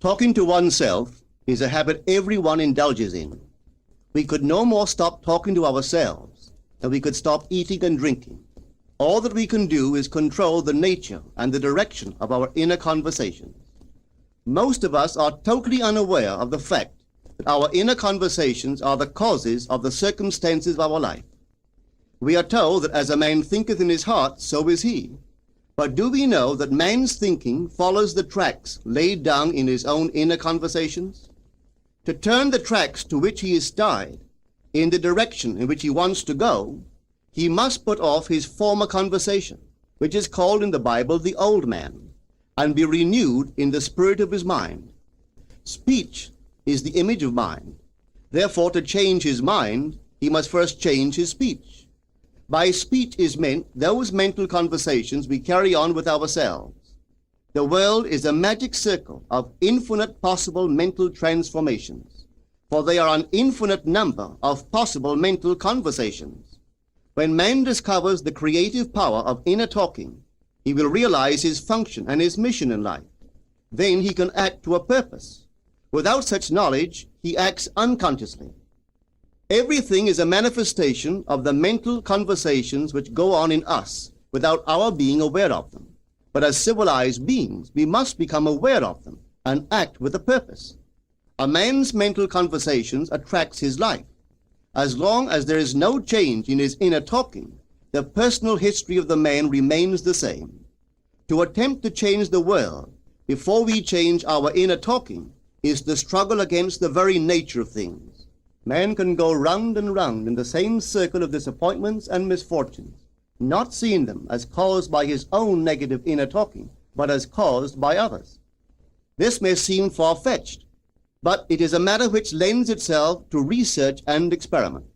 Talking to oneself is a habit everyone indulges in. We could no more stop talking to ourselves than we could stop eating and drinking. All that we can do is control the nature and the direction of our inner conversations. Most of us are totally unaware of the fact that our inner conversations are the causes of the circumstances of our life. We are told that as a man thinketh in his heart, so is he. But do we know that man's thinking follows the tracks laid down in his own inner conversations? To turn the tracks to which he is tied in the direction in which he wants to go, he must put off his former conversation, which is called in the Bible the old man, and be renewed in the spirit of his mind. Speech is the image of mind. Therefore, to change his mind, he must first change his speech. By speech is meant those mental conversations we carry on with ourselves. The world is a magic circle of infinite possible mental transformations, for there are an infinite number of possible mental conversations. When man discovers the creative power of inner talking, he will realize his function and his mission in life. Then he can act to a purpose. Without such knowledge, he acts unconsciously. Everything is a manifestation of the mental conversations which go on in us without our being aware of them. But as civilized beings, we must become aware of them and act with a purpose. A man's mental conversations attracts his life. As long as there is no change in his inner talking, the personal history of the man remains the same. To attempt to change the world before we change our inner talking is the struggle against the very nature of things. Man can go round and round in the same circle of disappointments and misfortunes, not seeing them as caused by his own negative inner talking, but as caused by others. This may seem far-fetched, but it is a matter which lends itself to research and experiment.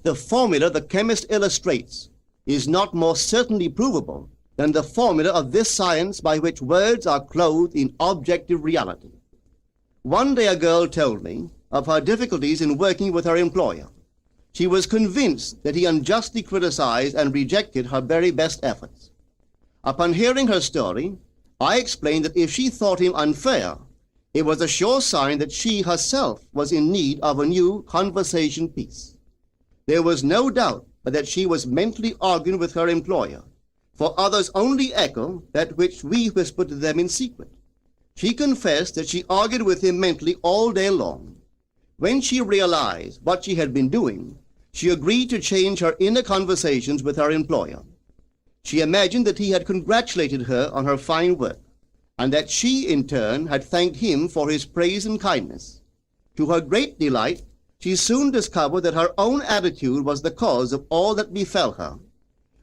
The formula the chemist illustrates is not more certainly provable than the formula of this science by which words are clothed in objective reality. One day a girl told me of her difficulties in working with her employer. She was convinced that he unjustly criticized and rejected her very best efforts. Upon hearing her story, I explained that if she thought him unfair, it was a sure sign that she herself was in need of a new conversation piece. There was no doubt but that she was mentally arguing with her employer, for others only echo that which we whisper to them in secret. She confessed that she argued with him mentally all day long. When she realized what she had been doing, she agreed to change her inner conversations with her employer. She imagined that he had congratulated her on her fine work, and that she, in turn, had thanked him for his praise and kindness. To her great delight, she soon discovered that her own attitude was the cause of all that befell her.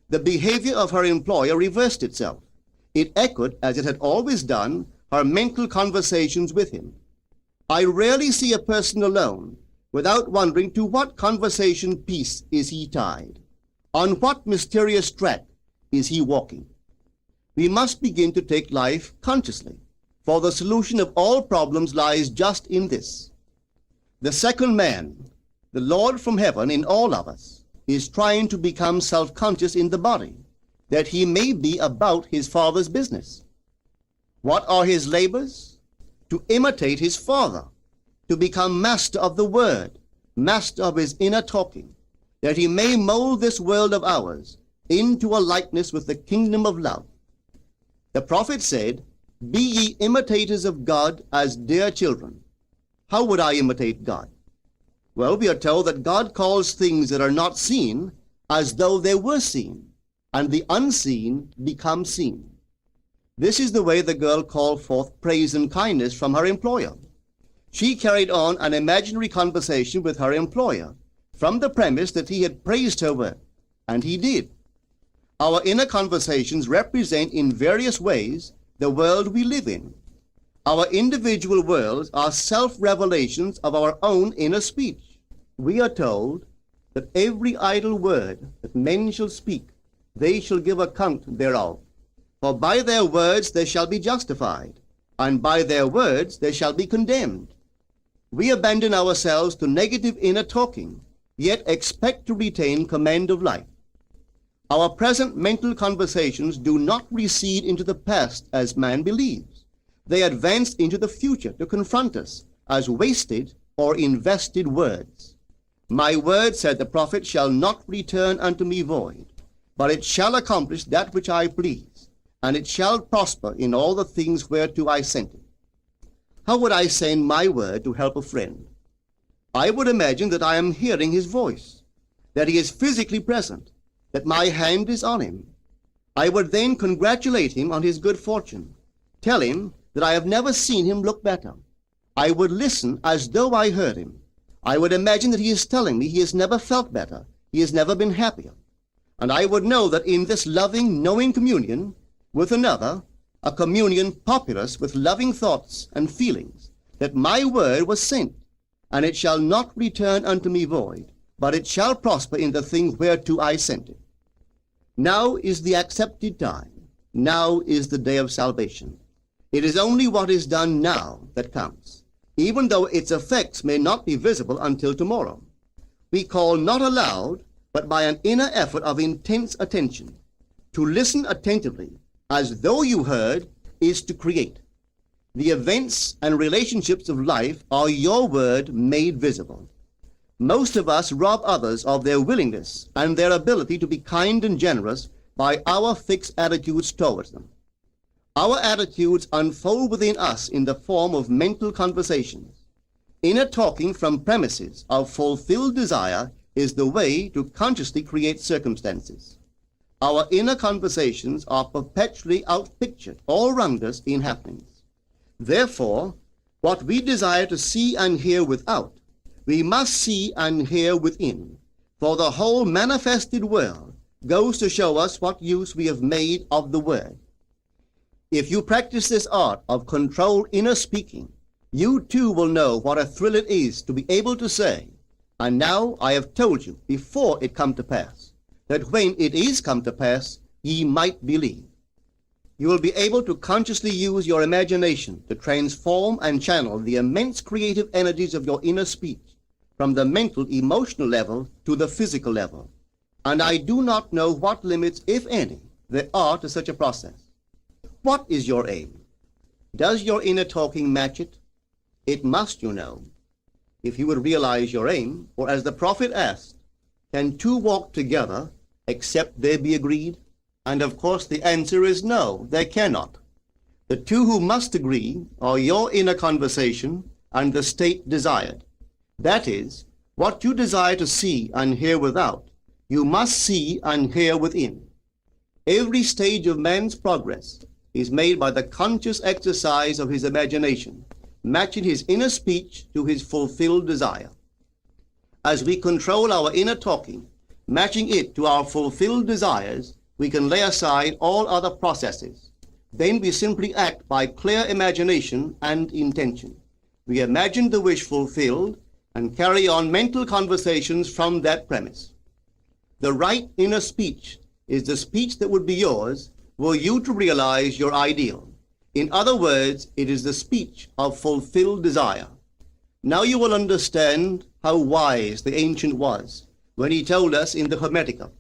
The behavior of her employer reversed itself. It echoed, as it had always done, her mental conversations with him. I rarely see a person alone without wondering to what conversation piece is he tied. On what mysterious track is he walking? We must begin to take life consciously, for the solution of all problems lies just in this. The second man, the Lord from heaven in all of us, is trying to become self-conscious in the body, that he may be about his Father's business. What are his labors? To imitate his Father, to become master of the Word, master of his inner talking, that he may mold this world of ours into a likeness with the kingdom of love. The prophet said, "Be ye imitators of God as dear children." How would I imitate God? Well, we are told that God calls things that are not seen as though they were seen, and the unseen become seen. This is the way the girl called forth praise and kindness from her employer. She carried on an imaginary conversation with her employer from the premise that he had praised her work, and he did. Our inner conversations represent in various ways the world we live in. Our individual worlds are self-revelations of our own inner speech. We are told that every idle word that men shall speak, they shall give account thereof. For by their words they shall be justified, and by their words they shall be condemned. We abandon ourselves to negative inner talking, yet expect to retain command of life. Our present mental conversations do not recede into the past as man believes, They advanced into the future to confront us as wasted or invested words. My word, said the prophet, shall not return unto me void, but it shall accomplish that which I please, and it shall prosper in all the things whereto I sent it. How would I send my word to help a friend? I would imagine that I am hearing his voice, that he is physically present, that my hand is on him. I would then congratulate him on his good fortune, tell him that I have never seen him look better. I would listen as though I heard him. I would imagine that he is telling me he has never felt better, he has never been happier. And I would know that in this loving, knowing communion with another, a communion populous with loving thoughts and feelings, that my word was sent, and it shall not return unto me void, but it shall prosper in the thing whereto I sent it. Now is the accepted time. Now is the day of salvation. It is only what is done now that counts, even though its effects may not be visible until tomorrow. We call not aloud, but by an inner effort of intense attention. To listen attentively, as though you heard, is to create. The events and relationships of life are your word made visible. Most of us rob others of their willingness and their ability to be kind and generous by our fixed attitudes towards them. Our attitudes unfold within us in the form of mental conversations. Inner talking from premises of fulfilled desire is the way to consciously create circumstances. Our inner conversations are perpetually outpictured all around us in happenings. Therefore, what we desire to see and hear without, we must see and hear within, for the whole manifested world goes to show us what use we have made of the word. If you practice this art of controlled inner speaking, you too will know what a thrill it is to be able to say, and now I have told you before it come to pass, that when it is come to pass, ye might believe. You will be able to consciously use your imagination to transform and channel the immense creative energies of your inner speech from the mental, emotional level to the physical level. And I do not know what limits, if any, there are to such a process. What is your aim? Does your inner talking match it? It must, you know. If you would realize your aim, or as the prophet asked, can two walk together except they be agreed? And of course the answer is no, they cannot. The two who must agree are your inner conversation and the state desired. That is, what you desire to see and hear without, you must see and hear within. Every stage of man's progress is made by the conscious exercise of his imagination, matching his inner speech to his fulfilled desire. As we control our inner talking, matching it to our fulfilled desires, we can lay aside all other processes. Then we simply act by clear imagination and intention. We imagine the wish fulfilled and carry on mental conversations from that premise. The right inner speech is the speech that would be yours were you to realize your ideal. In other words, it is the speech of fulfilled desire. Now you will understand how wise the ancient was when he told us in the Hermetica,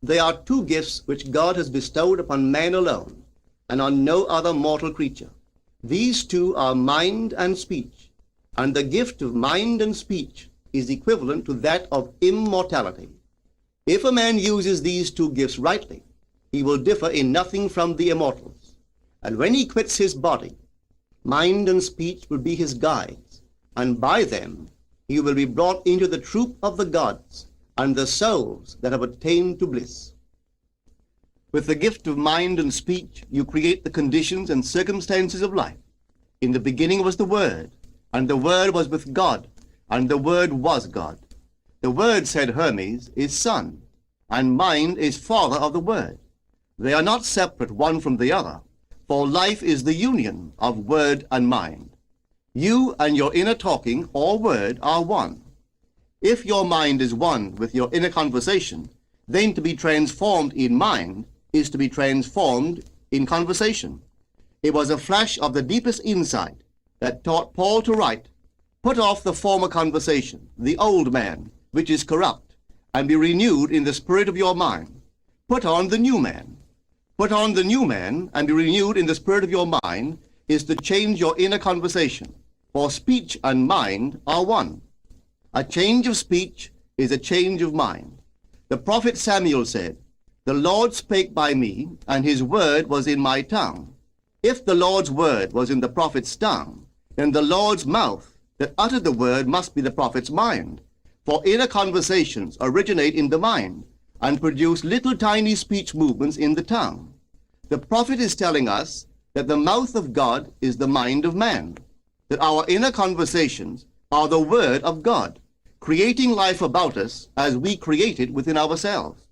there are two gifts which God has bestowed upon man alone and on no other mortal creature. These two are mind and speech, and the gift of mind and speech is equivalent to that of immortality. If a man uses these two gifts rightly, he will differ in nothing from the immortals. And when he quits his body, mind and speech will be his guides, and by them he will be brought into the troop of the gods and the souls that have attained to bliss. With the gift of mind and speech, you create the conditions and circumstances of life. In the beginning was the Word, and the Word was with God, and the Word was God. The Word, said Hermes, is Son, and mind is Father of the Word. They are not separate one from the other, for life is the union of word and mind. You and your inner talking or word are one. If your mind is one with your inner conversation, then to be transformed in mind is to be transformed in conversation. It was a flash of the deepest insight that taught Paul to write, put off the former conversation, the old man, which is corrupt, and be renewed in the spirit of your mind. Put on the new man. Put on the new man and be renewed in the spirit of your mind is to change your inner conversation, for speech and mind are one. A change of speech is a change of mind. The prophet Samuel said, "The Lord spake by me, and his word was in my tongue." If the Lord's word was in the prophet's tongue, then the Lord's mouth that uttered the word must be the prophet's mind. For inner conversations originate in the mind and produce little tiny speech movements in the tongue. The prophet is telling us that the mouth of God is the mind of man, that our inner conversations are the word of God, creating life about us as we create it within ourselves.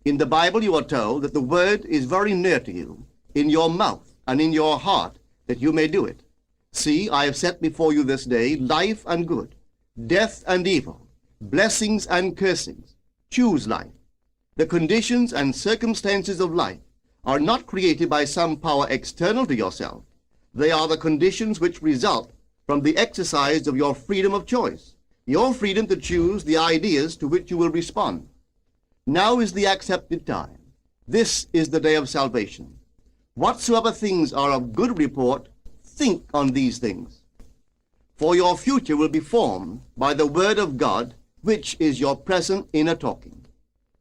In the Bible you are told that the word is very near to you, in your mouth and in your heart, that you may do it. See, I have set before you this day life and good, death and evil, blessings and cursings. Choose life. The conditions and circumstances of life are not created by some power external to yourself. They are the conditions which result from the exercise of your freedom of choice, your freedom to choose the ideas to which you will respond. Now is the accepted time. This is the day of salvation. Whatsoever things are of good report, think on these things. For your future will be formed by the word of God, which is your present inner talking.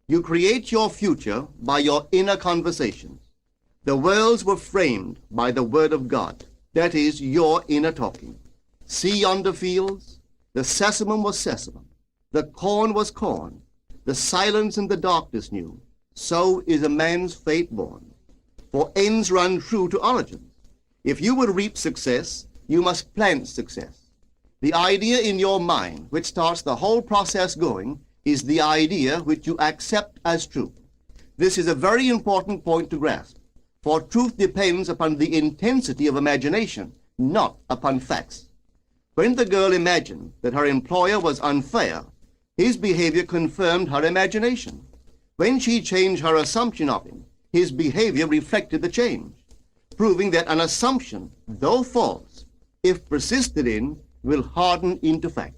You create your future by your inner conversations. The worlds were framed by the word of God, that is, your inner talking. See yonder fields? The sesamum was sesamum, the corn was corn, the silence and the darkness knew. So is a man's fate born. For ends run true to origins. If you would reap success, you must plant success. The idea in your mind, which starts the whole process going, is the idea which you accept as true. This is a very important point to grasp, for truth depends upon the intensity of imagination, not upon facts. When the girl imagined that her employer was unfair, his behavior confirmed her imagination. When she changed her assumption of him, his behavior reflected the change, proving that an assumption, though false, if persisted in, will harden into fact.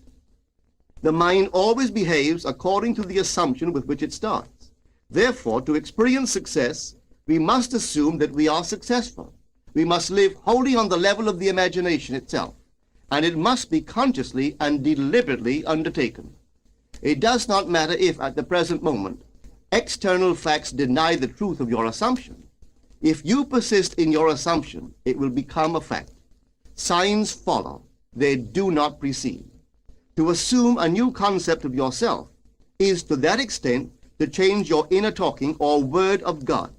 The mind always behaves according to the assumption with which it starts. Therefore, to experience success, we must assume that we are successful. We must live wholly on the level of the imagination itself, and it must be consciously and deliberately undertaken. It does not matter if, at the present moment, external facts deny the truth of your assumption. If you persist in your assumption, it will become a fact. Signs follow, they do not precede. To assume a new concept of yourself is to that extent to change your inner talking or word of God,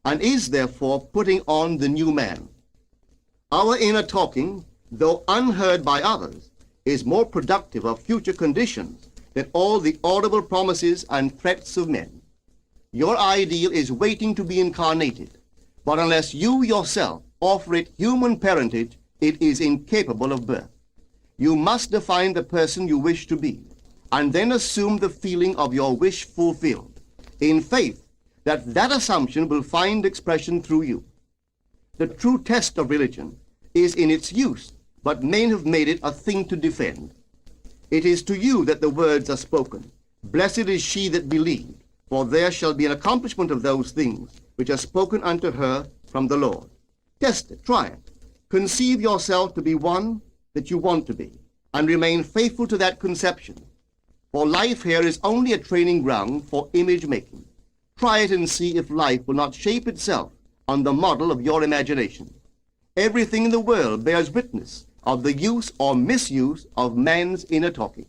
and is therefore putting on the new man. Our inner talking, though unheard by others, is more productive of future conditions than all the audible promises and threats of men. Your ideal is waiting to be incarnated, but unless you yourself offer it human parentage, it is incapable of birth. You must define the person you wish to be, and then assume the feeling of your wish fulfilled, in faith that that assumption will find expression through you. The true test of religion is in its use, but men have made it a thing to defend. It is to you that the words are spoken. Blessed is she that believed, for there shall be an accomplishment of those things which are spoken unto her from the Lord. Test it, try it. Conceive yourself to be one that you want to be, and remain faithful to that conception. For life here is only a training ground for image making. Try it and see if life will not shape itself on the model of your imagination. Everything in the world bears witness of the use or misuse of man's inner talking.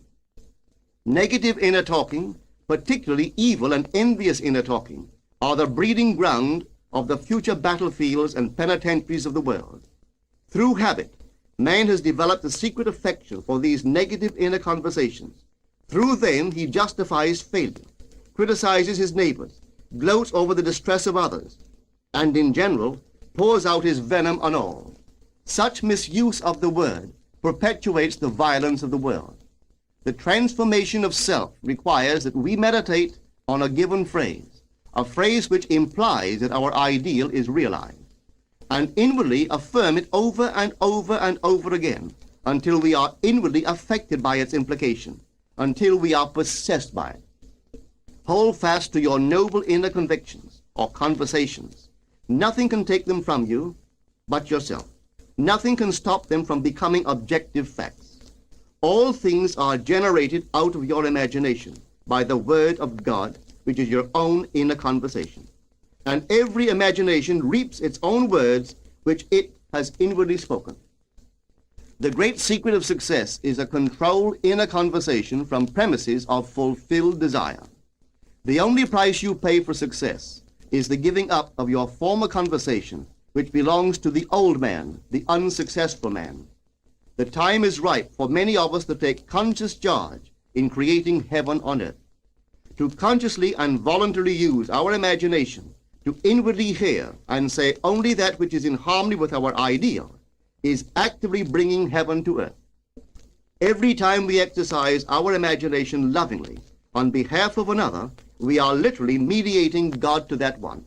Negative inner talking, particularly evil and envious inner talking, are the breeding ground of the future battlefields and penitentiaries of the world. Through habit, man has developed a secret affection for these negative inner conversations. Through them he justifies failure, criticizes his neighbors, gloats over the distress of others, and in general pours out his venom on all. Such misuse of the word perpetuates the violence of the world. The transformation of self requires that we meditate on a given phrase, a phrase which implies that our ideal is realized, and inwardly affirm it over and over and over again until we are inwardly affected by its implication, until we are possessed by it. Hold fast to your noble inner convictions or conversations. Nothing can take them from you but yourself. Nothing can stop them from becoming objective facts. All things are generated out of your imagination by the word of God, which is your own inner conversation. And every imagination reaps its own words, which it has inwardly spoken. The great secret of success is a controlled inner conversation from premises of fulfilled desire. The only price you pay for success is the giving up of your former conversation, which belongs to the old man, the unsuccessful man. The time is ripe for many of us to take conscious charge in creating heaven on earth, to consciously and voluntarily use our imagination to inwardly hear and say only that which is in harmony with our ideal is actively bringing heaven to earth. Every time we exercise our imagination lovingly on behalf of another, we are literally mediating God to that one.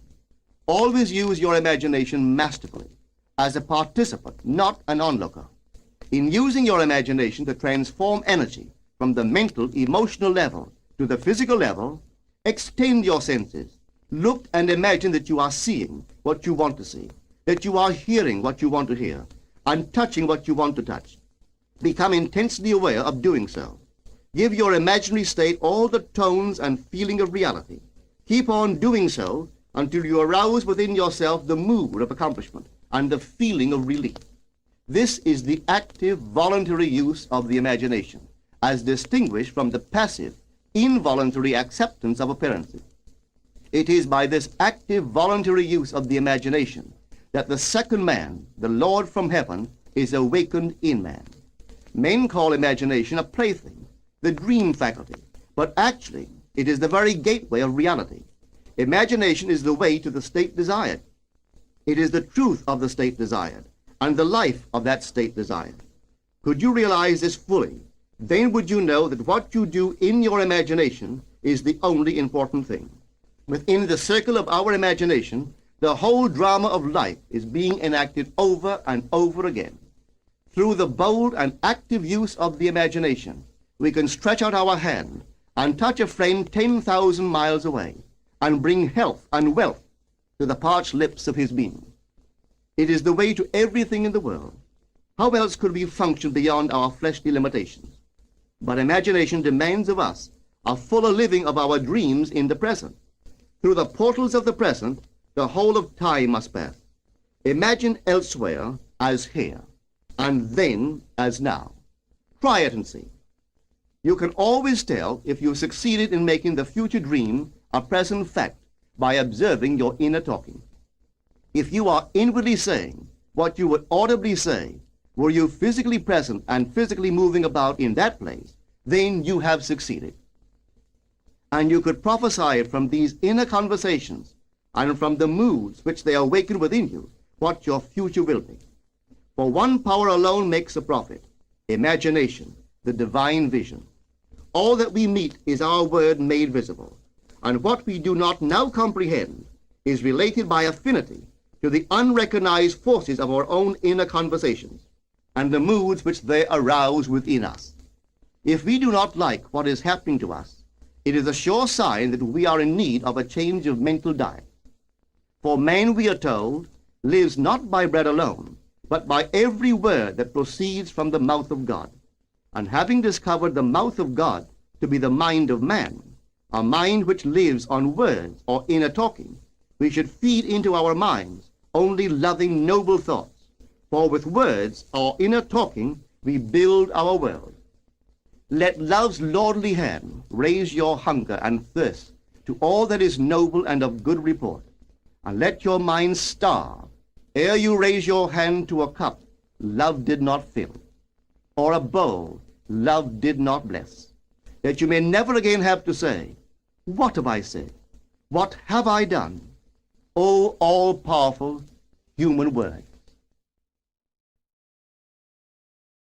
Always use your imagination masterfully, as a participant, not an onlooker. In using your imagination to transform energy from the mental, emotional level to the physical level, extend your senses. Look and imagine that you are seeing what you want to see, that you are hearing what you want to hear, and touching what you want to touch. Become intensely aware of doing so. Give your imaginary state all the tones and feeling of reality. Keep on doing so until you arouse within yourself the mood of accomplishment and the feeling of relief. This is the active, voluntary use of the imagination, as distinguished from the passive, involuntary acceptance of appearances. It is by this active, voluntary use of the imagination that the second man, the Lord from heaven, is awakened in man. Men call imagination a plaything, the dream faculty, but actually it is the very gateway of reality. Imagination is the way to the state desired. It is the truth of the state desired and the life of that state desired. Could you realize this fully, then would you know that what you do in your imagination is the only important thing. Within the circle of our imagination, the whole drama of life is being enacted over and over again. Through the bold and active use of the imagination, we can stretch out our hand and touch a friend 10,000 miles away and bring health and wealth to the parched lips of his being. It is the way to everything in the world. How else could we function beyond our fleshly limitations? But imagination demands of us a fuller living of our dreams in the present. Through the portals of the present, the whole of time must pass. Imagine elsewhere as here, and then as now. Try it and see. You can always tell if you've succeeded in making the future dream a present fact by observing your inner talking. If you are inwardly saying what you would audibly say, were you physically present and physically moving about in that place, then you have succeeded. And you could prophesy from these inner conversations and from the moods which they awaken within you what your future will be. For one power alone makes a prophet, imagination, the divine vision. All that we meet is our word made visible, and what we do not now comprehend is related by affinity to the unrecognized forces of our own inner conversations and the moods which they arouse within us. If we do not like what is happening to us, it is a sure sign that we are in need of a change of mental diet. For man, we are told, lives not by bread alone, but by every word that proceeds from the mouth of God. And having discovered the mouth of God to be the mind of man, a mind which lives on words or inner talking, we should feed into our minds only loving, noble thoughts. For with words or inner talking, we build our world. Let love's lordly hand raise your hunger and thirst to all that is noble and of good report, and let your mind starve ere you raise your hand to a cup love did not fill, or a bowl love did not bless, that you may never again have to say, "What have I said? What have I done?" O all-powerful human word.